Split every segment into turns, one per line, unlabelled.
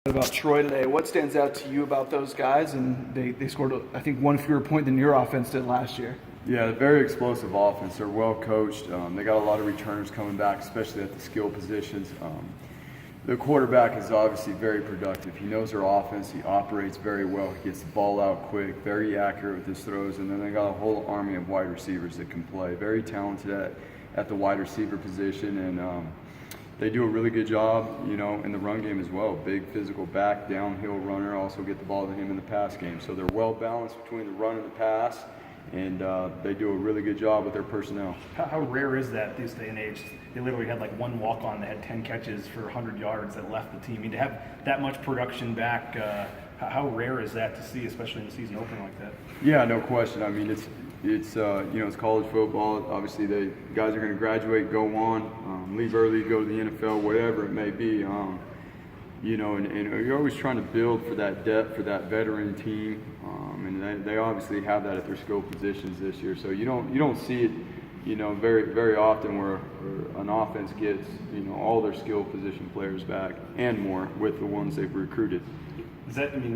About Troy today. What stands out to you about those guys? And they scored, I think, one fewer point than your offense did last year.
Yeah, very explosive offense. They're well coached. They got a lot of returners coming back, especially at the skill positions. The quarterback is obviously very productive. He knows their offense. He operates very well. He gets the ball out quick, very accurate with his throws. And then they got a whole army of wide receivers that can play. Very talented at the wide receiver position. And they do a really good job, in the run game as well. Big physical back, downhill runner, also get the ball to him in the pass game. So they're well balanced between the run and the pass, and they do a really good job with their personnel.
How rare is that this day and age? They literally had like one walk-on that had 10 catches for 100 yards that left the team. I mean, to have that much production back, how rare is that to see, especially in the season opener like that?
Yeah, no question. I mean, it's college football. Obviously, guys are going to graduate, go on, leave early, go to the NFL, whatever it may be. And you're always trying to build for that depth, for that veteran team, and they obviously have that at their skill positions this year. So you don't see it, very very often where an offense gets all their skill position players back and more with the ones they've recruited.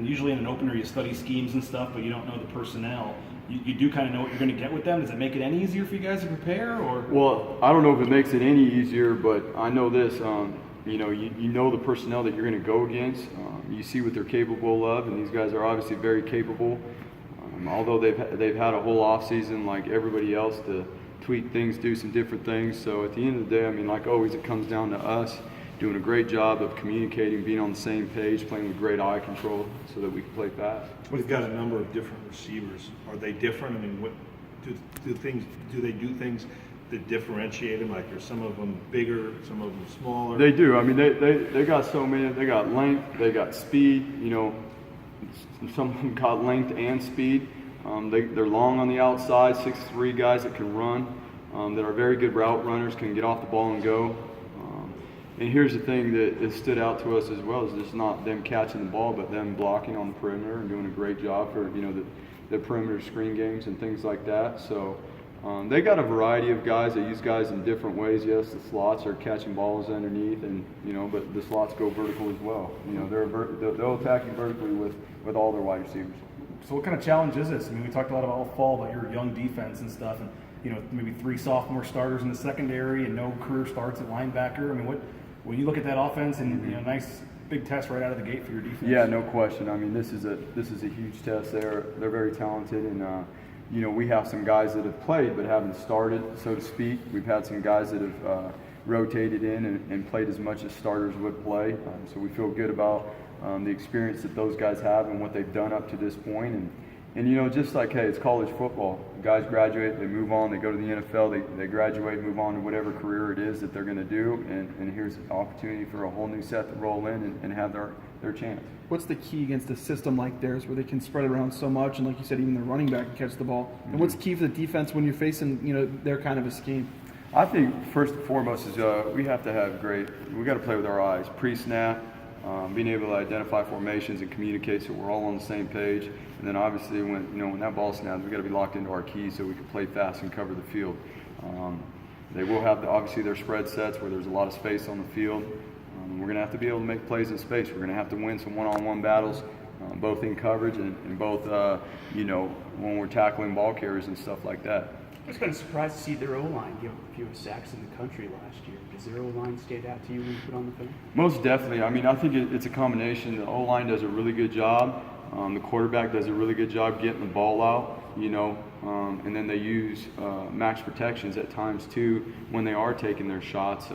Usually in an opener you study schemes and stuff, but you don't know the personnel. You do kind of know what you're going to get with them. Does it make it any easier for you guys to prepare? Or
Well, I don't know if it makes it any easier, but I know this. You know the personnel that you're going to go against. You see what they're capable of, and these guys are obviously very capable. Although they've had a whole off season like everybody else to tweak things, do some different things. So at the end of the day, like always, it comes down to us doing a great job of communicating, being on the same page, playing with great eye control so that we can play fast.
But he's got a number of different receivers. Are they different? What do they do things that differentiate them? Like, are some of them bigger, some of them smaller?
They do. They got so many. They got length, they got speed. Some of them got length and speed. They're long on the outside, 6'3" guys that can run, that are very good route runners, can get off the ball and go. And here's the thing that stood out to us as well, is just not them catching the ball, but them blocking on the perimeter and doing a great job for the perimeter screen games and things like that. So they got a variety of guys. They use guys in different ways. Yes, the slots are catching balls underneath, and but the slots go vertical as well. They'll attack you vertically with all their wide receivers.
So what kind of challenge is this? We talked a lot about all fall about your young defense and stuff, and maybe 3 sophomore starters in the secondary and no career starts at linebacker. When you look at that offense and nice big test right out of the gate for your defense.
Yeah, no question. This is a huge test. They're very talented, and we have some guys that have played but haven't started, so to speak. We've had some guys that have rotated in and played as much as starters would play. So we feel good about the experience that those guys have and what they've done up to this point. And just like, hey, it's college football. Guys graduate, they move on, they go to the NFL, they graduate, move on to whatever career it is that they're going to do, and here's an opportunity for a whole new set to roll in and have their chance.
What's the key against a system like theirs where they can spread it around so much, and like you said, even their running back can catch the ball? And what's key for the defense when you're facing their kind of a scheme?
I think first and foremost is we have to have we got to play with our eyes, pre-snap, being able to identify formations and communicate so we're all on the same page. And then obviously when that ball snaps, we got to be locked into our keys so we can play fast and cover the field. They will have obviously their spread sets where there's a lot of space on the field. We're going to have to be able to make plays in space. We're going to have to win some one-on-one battles, both in coverage and both when we're tackling ball carriers and stuff like that.
I was kind of surprised to see their O-line give a few sacks in the country last year. Does their O-line stand out to you when you put on the film?
Most definitely. I think it's a combination. The O-line does a really good job. The quarterback does a really good job getting the ball out, and then they use max protections at times too when they are taking their shots.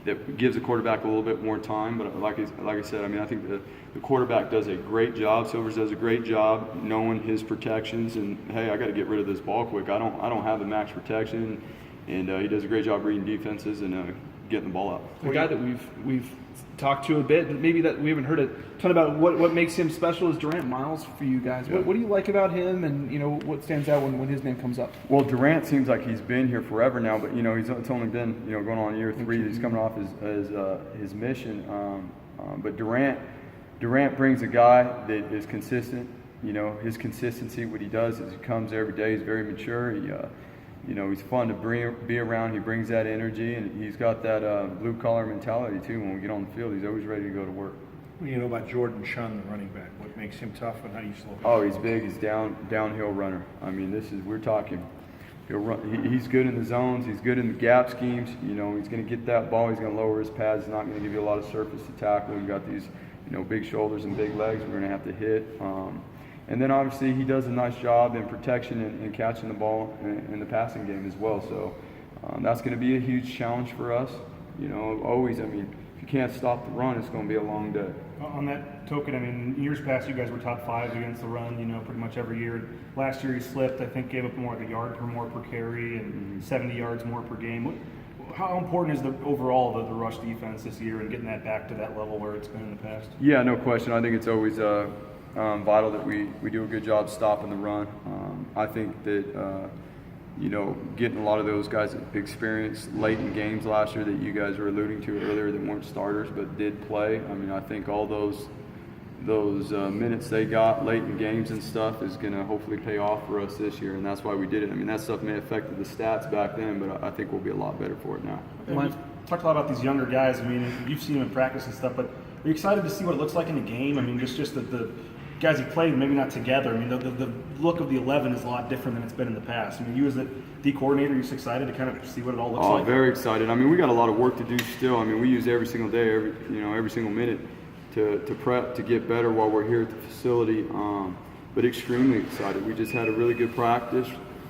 That gives the quarterback a little bit more time. But like I said, I think the quarterback does a great job. Silvers does a great job knowing his protections. And hey, I got to get rid of this ball quick. I don't have the max protection, and he does a great job reading defenses and getting the ball out.
A guy that we've talked to a bit, but maybe that we haven't heard a ton about what makes him special is Durant Miles for you guys. Yeah. What do you like about him, and what stands out when his name comes up?
Well, Durant seems like he's been here forever now, but it's only been going on year 3. He's coming off his mission. But Durant brings a guy that is consistent. His consistency, what he does is he comes every day. He's very mature. He's fun to be around. He brings that energy, and he's got that blue-collar mentality, too. When we get on the field, he's always ready to go to work.
What do you know about Jordan Shawn, the running back? What makes him tough, and how do you slow him?
Oh, he's big. He's downhill runner. I mean, we're talking. He'll run. He's good in the zones. He's good in the gap schemes. You know, he's going to get that ball. He's going to lower his pads. He's not going to give you a lot of surface to tackle. He's got these, big shoulders and big legs. We're going to have to hit. And then obviously he does a nice job in protection and catching the ball in the passing game as well. So that's going to be a huge challenge for us. Always. I mean, if you can't stop the run, it's going to be a long day.
On that token, I mean, years past, you guys were top 5 against the run, pretty much every year. Last year, you slipped. I think gave up more like a yard per more per carry and 70 yards more per game. How important is overall the rush defense this year and getting that back to that level where it's been in the past?
Yeah, no question. I think it's always vital that we do a good job stopping the run. I think that getting a lot of those guys experience late in games last year that you guys were alluding to earlier that weren't starters but did play. I mean, I think all those minutes they got late in games and stuff is going to hopefully pay off for us this year, and that's why we did it. I mean, that stuff may have affected the stats back then, but I think we'll be a lot better for it now.
And we've talked a lot about these younger guys. I mean, you've seen them in practice and stuff, but are you excited to see what it looks like in the game? I mean, just the guys you played, maybe not together. I mean, the look of the 11 is a lot different than it's been in the past. I mean, you as the D coordinator, are you just excited to kind of see what it all looks like?
Oh, very excited. I mean, we got a lot of work to do still. I mean, we use every single day, every single minute to prep, to get better while we're here at the facility. But extremely excited. We just had a really good practice,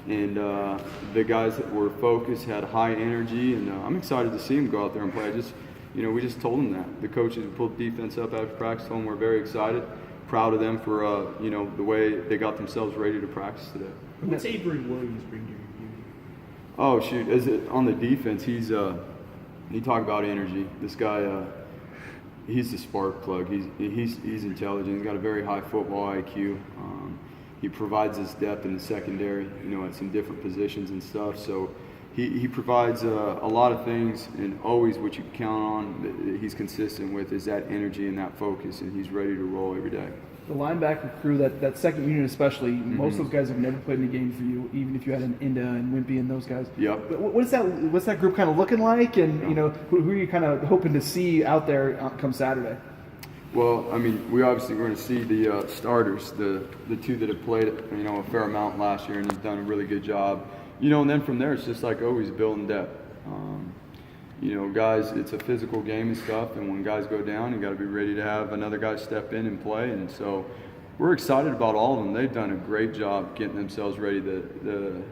and the guys that were focused had high energy, and I'm excited to see them go out there and play. We just told them that. The coaches pulled the defense up after practice, told them we're very excited. Proud of them for the way they got themselves ready to practice today.
What's Avery Williams bring to your unit?
Oh shoot! On the defense, he's you talk about energy. This guy, he's the spark plug. He's intelligent. He's got a very high football IQ. He provides us depth in the secondary, at some different positions and stuff. So he provides a lot of things, and always what you can count on that he's consistent with is that energy and that focus, and he's ready to roll every day.
The linebacker crew, that second unit especially, most of those guys have never played in a game for you, even if you had an Inda and Wimpy and those guys.
Yep.
But what's that group kind of looking like, and who are you kind of hoping to see out there come Saturday?
Well, I mean, we're going to see the starters, the two that have played a fair amount last year and have done a really good job. And then from there, it's just like always building depth. Guys, it's a physical game and stuff, and when guys go down, you got to be ready to have another guy step in and play. And so we're excited about all of them. They've done a great job getting themselves ready. The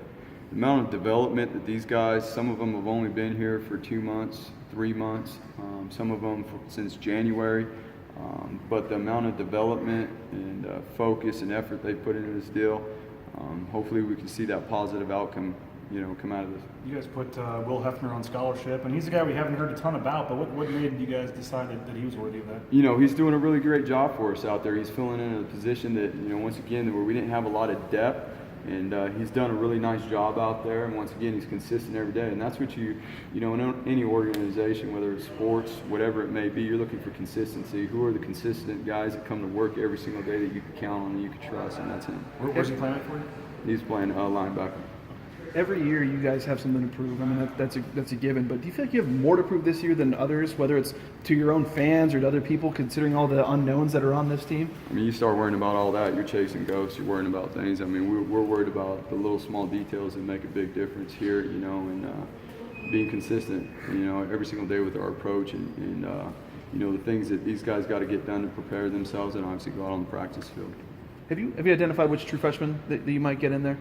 amount of development that these guys, some of them have only been here for 2 months, 3 months, some of them since January. But the amount of development and focus and effort they put into this deal, hopefully we can see that positive outcome, come out of this.
You guys put Will Hefner on scholarship, and he's a guy we haven't heard a ton about, but what made you guys decide that he was worthy of that?
He's doing a really great job for us out there. He's filling in a position that, once again, where we didn't have a lot of depth, and he's done a really nice job out there, and once again, he's consistent every day, and that's what in any organization, whether it's sports, whatever it may be, you're looking for consistency. Who are the consistent guys that come to work every single day that you can count on and you can trust, and that's him.
Where's he playing for you?
He's playing linebacker.
Every year you guys have something to prove. I mean, that's a given. But do you feel like you have more to prove this year than others, whether it's to your own fans or to other people, considering all the unknowns that are on this team?
I mean, you start worrying about all that, you're chasing ghosts, you're worrying about things. I mean, we're worried about the little small details that make a big difference here, and being consistent, every single day with our approach and the things that these guys got to get done to prepare themselves and obviously go out on the practice field.
Have you identified which true freshman that you might get in there?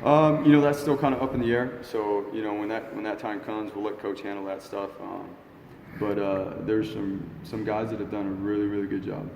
That's still kind of up in the air. So, when that time comes, we'll let Coach handle that stuff. But there's some guys that have done a really, really good job.